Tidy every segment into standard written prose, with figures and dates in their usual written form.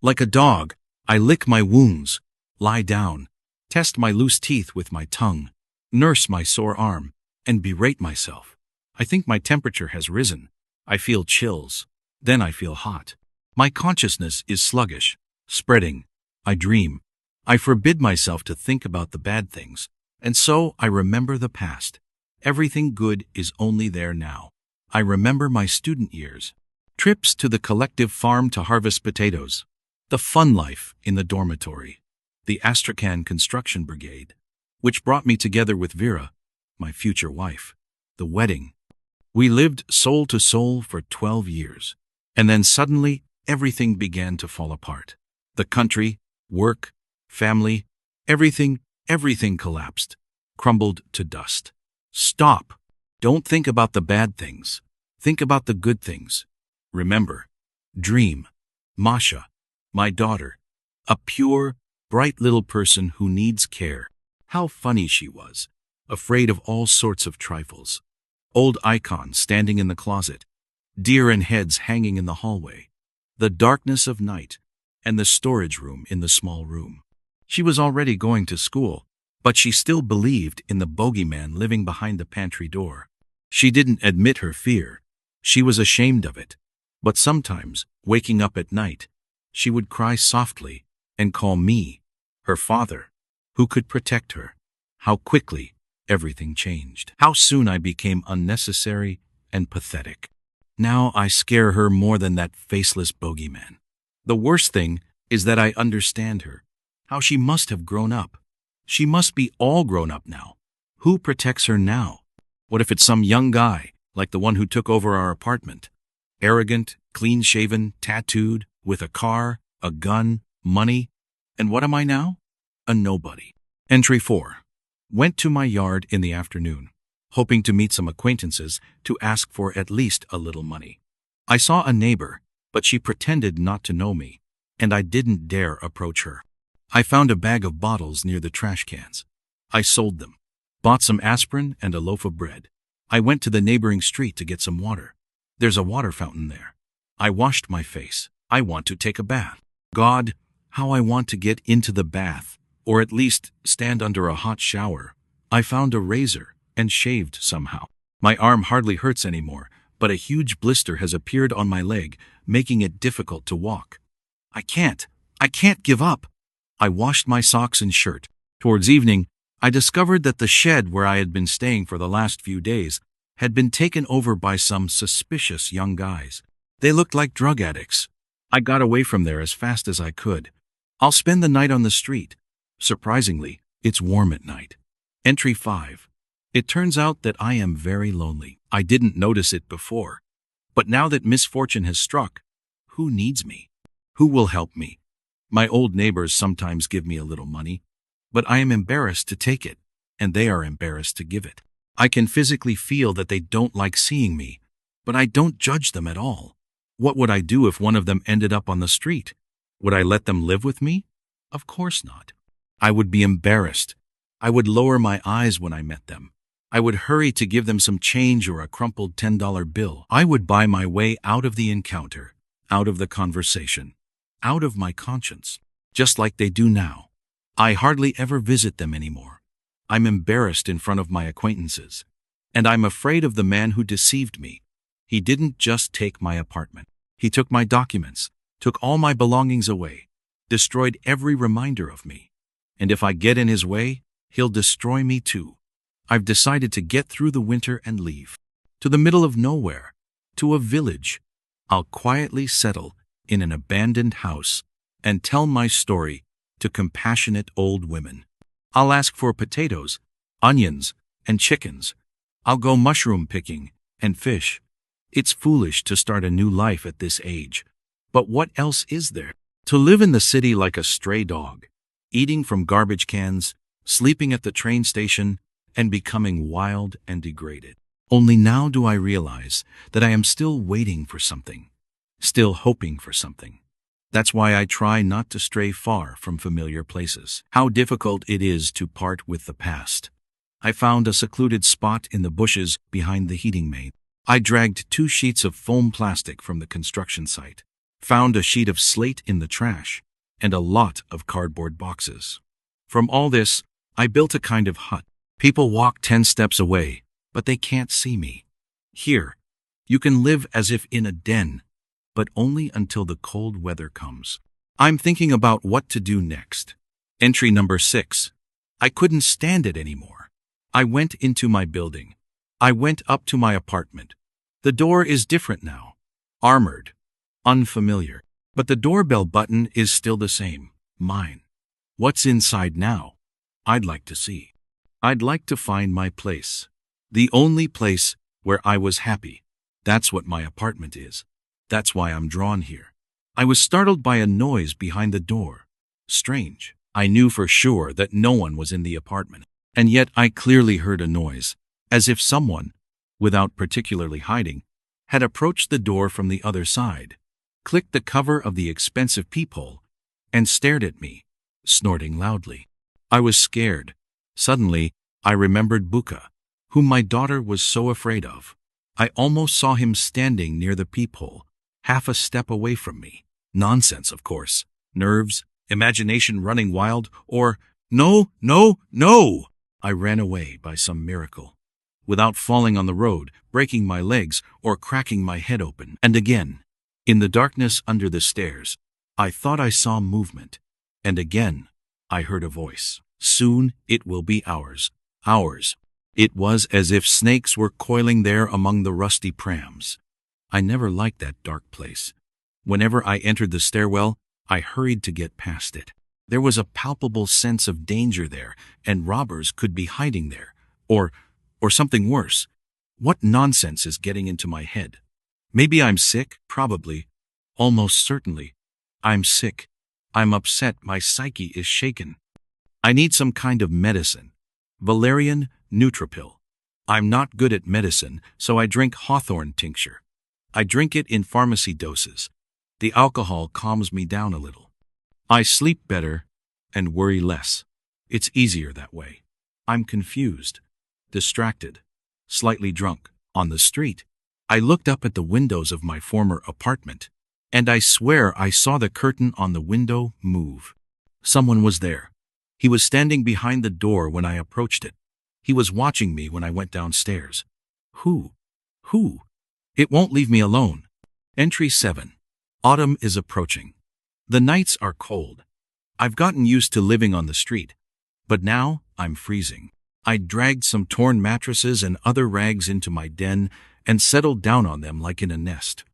Like a dog, I lick my wounds, lie down, test my loose teeth with my tongue, nurse my sore arm, and berate myself. I think my temperature has risen. I feel chills. Then I feel hot. My consciousness is sluggish, spreading. I dream. I forbid myself to think about the bad things, and so I remember the past. Everything good is only there now. I remember my student years, trips to the collective farm to harvest potatoes, the fun life in the dormitory, the Astrakhan Construction Brigade, which brought me together with Vera, my future wife, the wedding. We lived soul to soul for 12 years, and then suddenly everything began to fall apart. The country, work, family, everything collapsed, crumbled to dust. Stop. Don't think about the bad things. Think about the good things. Remember, dream. Masha, my daughter, a pure, bright little person who needs care. How funny she was, afraid of all sorts of trifles. Old icons standing in the closet, deer and heads hanging in the hallway, the darkness of night, and the storage room in the small room. She was already going to school, but she still believed in the bogeyman living behind the pantry door. She didn't admit her fear. She was ashamed of it. But sometimes, waking up at night, she would cry softly and call me, her father, who could protect her. How quickly everything changed. How soon I became unnecessary and pathetic. Now I scare her more than that faceless bogeyman. The worst thing is that I understand her. How she must have grown up. She must be all grown up now. Who protects her now? What if it's some young guy, like the one who took over our apartment? Arrogant, clean-shaven, tattooed, with a car, a gun, money. And what am I now? A nobody. Entry 4. Went to my yard in the afternoon, hoping to meet some acquaintances to ask for at least a little money. I saw a neighbor, but she pretended not to know me, and I didn't dare approach her. I found a bag of bottles near the trash cans. I sold them, bought some aspirin and a loaf of bread. I went to the neighboring street to get some water. There's a water fountain there. I washed my face. I want to take a bath. God, how I want to get into the bath, or at least stand under a hot shower. I found a razor and shaved somehow. My arm hardly hurts anymore, but a huge blister has appeared on my leg, making it difficult to walk. I can't give up. I washed my socks and shirt. Towards evening, I discovered that the shed where I had been staying for the last few days had been taken over by some suspicious young guys. They looked like drug addicts. I got away from there as fast as I could. I'll spend the night on the street. Surprisingly, it's warm at night. Entry 5. It turns out that I am very lonely. I didn't notice it before. But now that misfortune has struck, who needs me? Who will help me? My old neighbors sometimes give me a little money, but I am embarrassed to take it, and they are embarrassed to give it. I can physically feel that they don't like seeing me, but I don't judge them at all. What would I do if one of them ended up on the street? Would I let them live with me? Of course not. I would be embarrassed. I would lower my eyes when I met them. I would hurry to give them some change or a crumpled $10 bill. I would buy my way out of the encounter, out of the conversation, out of my conscience, just like they do now. I hardly ever visit them anymore. I'm embarrassed in front of my acquaintances. And I'm afraid of the man who deceived me. He didn't just take my apartment. He took my documents, took all my belongings away, destroyed every reminder of me. And if I get in his way, he'll destroy me too. I've decided to get through the winter and leave. To the middle of nowhere, to a village. I'll quietly settle in an abandoned house and tell my story to compassionate old women. I'll ask for potatoes, onions, and chickens. I'll go mushroom picking and fish. It's foolish to start a new life at this age. But what else is there? To live in the city like a stray dog, eating from garbage cans, sleeping at the train station, and becoming wild and degraded. Only now do I realize that I am still waiting for something, still hoping for something. That's why I try not to stray far from familiar places. How difficult it is to part with the past. I found a secluded spot in the bushes behind the heating main. I dragged 2 sheets of foam plastic from the construction site. Found a sheet of slate in the trash and a lot of cardboard boxes. From all this, I built a kind of hut. People walk 10 steps away, but they can't see me. Here, you can live as if in a den, but only until the cold weather comes. I'm thinking about what to do next. Entry number 6. I couldn't stand it anymore. I went into my building. I went up to my apartment. The door is different now. Armored. Unfamiliar. But the doorbell button is still the same. Mine. What's inside now? I'd like to see. I'd like to find my place. The only place where I was happy. That's what my apartment is. That's why I'm drawn here. I was startled by a noise behind the door. Strange. I knew for sure that no one was in the apartment. And yet I clearly heard a noise, as if someone, without particularly hiding, had approached the door from the other side, clicked the cover of the expensive peephole, and stared at me, snorting loudly. I was scared. Suddenly, I remembered Buka, whom my daughter was so afraid of. I almost saw him standing near the peephole, half a step away from me. Nonsense, of course. Nerves, imagination running wild, or, no, no, no! I ran away by some miracle, without falling on the road, breaking my legs, or cracking my head open. And again, in the darkness under the stairs, I thought I saw movement. And again, I heard a voice. Soon it will be ours. Ours. It was as if snakes were coiling there among the rusty prams. I never liked that dark place. Whenever I entered the stairwell, I hurried to get past it. There was a palpable sense of danger there, and robbers could be hiding there. Or something worse. What nonsense is getting into my head? Maybe I'm sick, probably. Almost certainly. I'm sick. I'm upset, my psyche is shaken. I need some kind of medicine. Valerian Nutripil. I'm not good at medicine, so I drink hawthorn tincture. I drink it in pharmacy doses. The alcohol calms me down a little. I sleep better and worry less. It's easier that way. I'm confused, distracted, slightly drunk. On the street, I looked up at the windows of my former apartment, and I swear I saw the curtain on the window move. Someone was there. He was standing behind the door when I approached it. He was watching me when I went downstairs. Who? Who? It won't leave me alone. Entry 7. Autumn is approaching. The nights are cold. I've gotten used to living on the street, but now I'm freezing. I dragged some torn mattresses and other rags into my den and settled down on them like in a nest.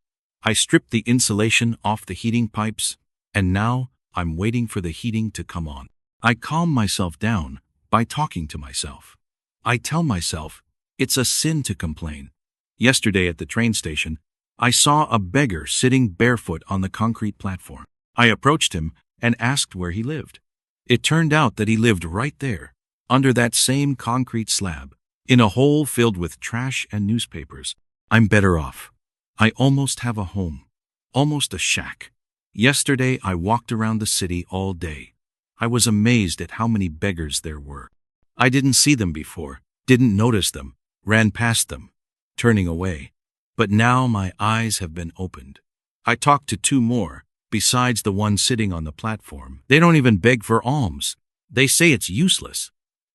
I stripped the insulation off the heating pipes, and now I'm waiting for the heating to come on. I calm myself down by talking to myself. I tell myself it's a sin to complain. Yesterday at the train station, I saw a beggar sitting barefoot on the concrete platform. I approached him and asked where he lived. It turned out that he lived right there, under that same concrete slab, in a hole filled with trash and newspapers. I'm better off. I almost have a home, almost a shack. Yesterday I walked around the city all day. I was amazed at how many beggars there were. I didn't see them before, didn't notice them, ran past them, turning away. But now my eyes have been opened. I talked to 2 more, besides the one sitting on the platform. They don't even beg for alms. They say it's useless.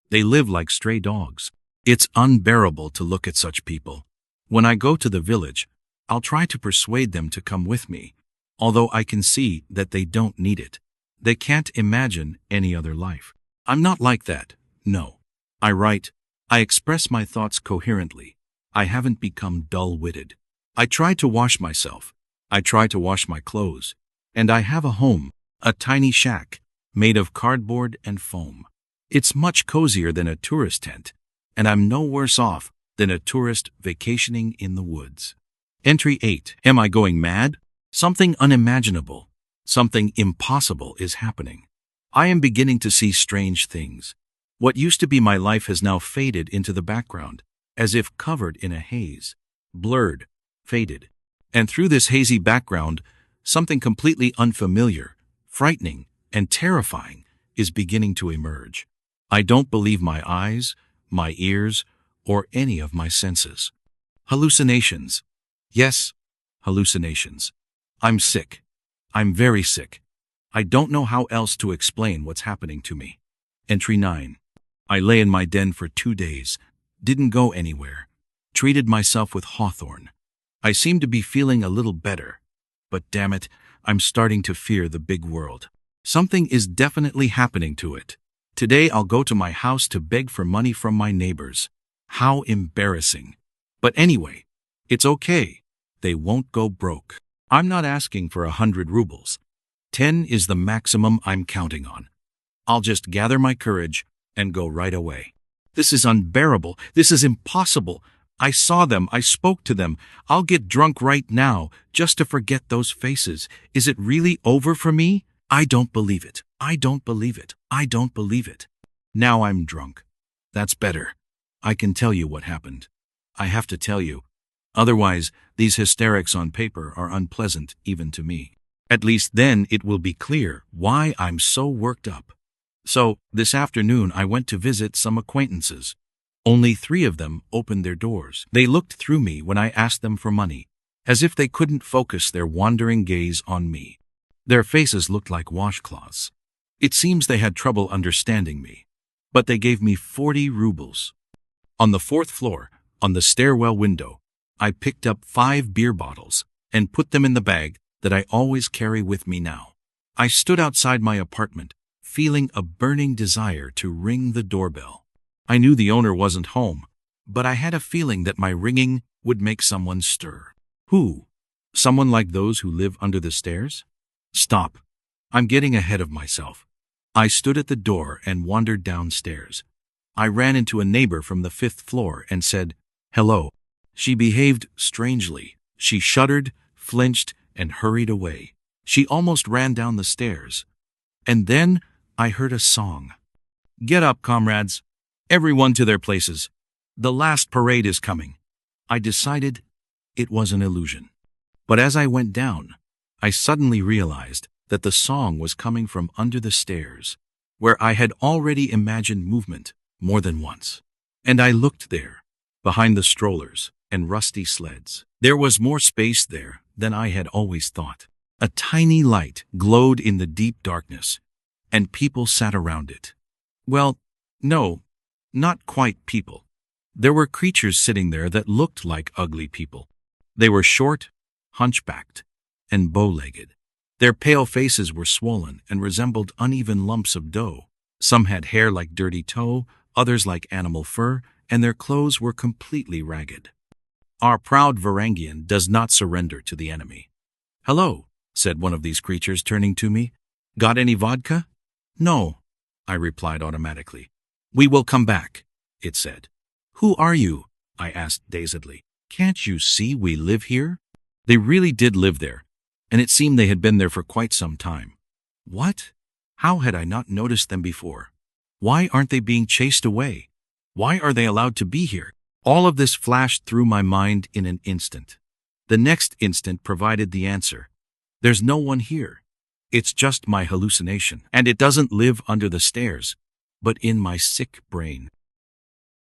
They live like stray dogs. It's unbearable to look at such people. When I go to the village, I'll try to persuade them to come with me, although I can see that they don't need it. They can't imagine any other life. I'm not like that, no. I write. I express my thoughts coherently. I haven't become dull-witted. I try to wash myself. I try to wash my clothes. And I have a home, a tiny shack, made of cardboard and foam. It's much cozier than a tourist tent, and I'm no worse off than a tourist vacationing in the woods. Entry 8. Am I going mad? Something unimaginable, something impossible is happening. I am beginning to see strange things. What used to be my life has now faded into the background, as if covered in a haze, blurred, faded. And through this hazy background, something completely unfamiliar, frightening, and terrifying is beginning to emerge. I don't believe my eyes, my ears, or any of my senses. Hallucinations. Yes, hallucinations. I'm sick. I'm very sick. I don't know how else to explain what's happening to me. Entry 9. I lay in my den for 2 days, didn't go anywhere, treated myself with hawthorn. I seem to be feeling a little better, but damn it, I'm starting to fear the big world. Something is definitely happening to it. Today I'll go to my house to beg for money from my neighbors. How embarrassing. But anyway, it's okay. They won't go broke. I'm not asking for 100 rubles. 10 is the maximum I'm counting on. I'll just gather my courage and go right away. This is unbearable. This is impossible. I saw them. I spoke to them. I'll get drunk right now just to forget those faces. Is it really over for me? I don't believe it. I don't believe it. I don't believe it. Now I'm drunk. That's better. I can tell you what happened. I have to tell you. Otherwise, these hysterics on paper are unpleasant even to me. At least then it will be clear why I'm so worked up. So, this afternoon I went to visit some acquaintances. Only 3 of them opened their doors. They looked through me when I asked them for money, as if they couldn't focus their wandering gaze on me. Their faces looked like washcloths. It seems they had trouble understanding me. But they gave me 40 rubles. On the 4th floor, on the stairwell window, I picked up 5 beer bottles and put them in the bag that I always carry with me now. I stood outside my apartment, feeling a burning desire to ring the doorbell. I knew the owner wasn't home, but I had a feeling that my ringing would make someone stir. Who? Someone like those who live under the stairs? Stop. I'm getting ahead of myself. I stood at the door and wandered downstairs. I ran into a neighbor from the 5th floor and said, "Hello." She behaved strangely. She shuddered, flinched, and hurried away. She almost ran down the stairs. And then I heard a song. "Get up, comrades. Everyone to their places. The last parade is coming." I decided it was an illusion. But as I went down, I suddenly realized that the song was coming from under the stairs, where I had already imagined movement more than once. And I looked there, behind the strollers and rusty sleds. There was more space there than I had always thought. A tiny light glowed in the deep darkness, and people sat around it. Well, no, not quite people. There were creatures sitting there that looked like ugly people. They were short, hunchbacked, and bow-legged. Their pale faces were swollen and resembled uneven lumps of dough. Some had hair like dirty tow, others like animal fur, and their clothes were completely ragged. Our proud Varangian does not surrender to the enemy. "Hello," said one of these creatures, turning to me. "Got any vodka?" "No," I replied automatically. "We will come back," it said. "Who are you?" I asked dazedly. "Can't you see we live here?" They really did live there, and it seemed they had been there for quite some time. What? How had I not noticed them before? Why aren't they being chased away? Why are they allowed to be here? All of this flashed through my mind in an instant. The next instant provided the answer. There's no one here. It's just my hallucination, and it doesn't live under the stairs, but in my sick brain.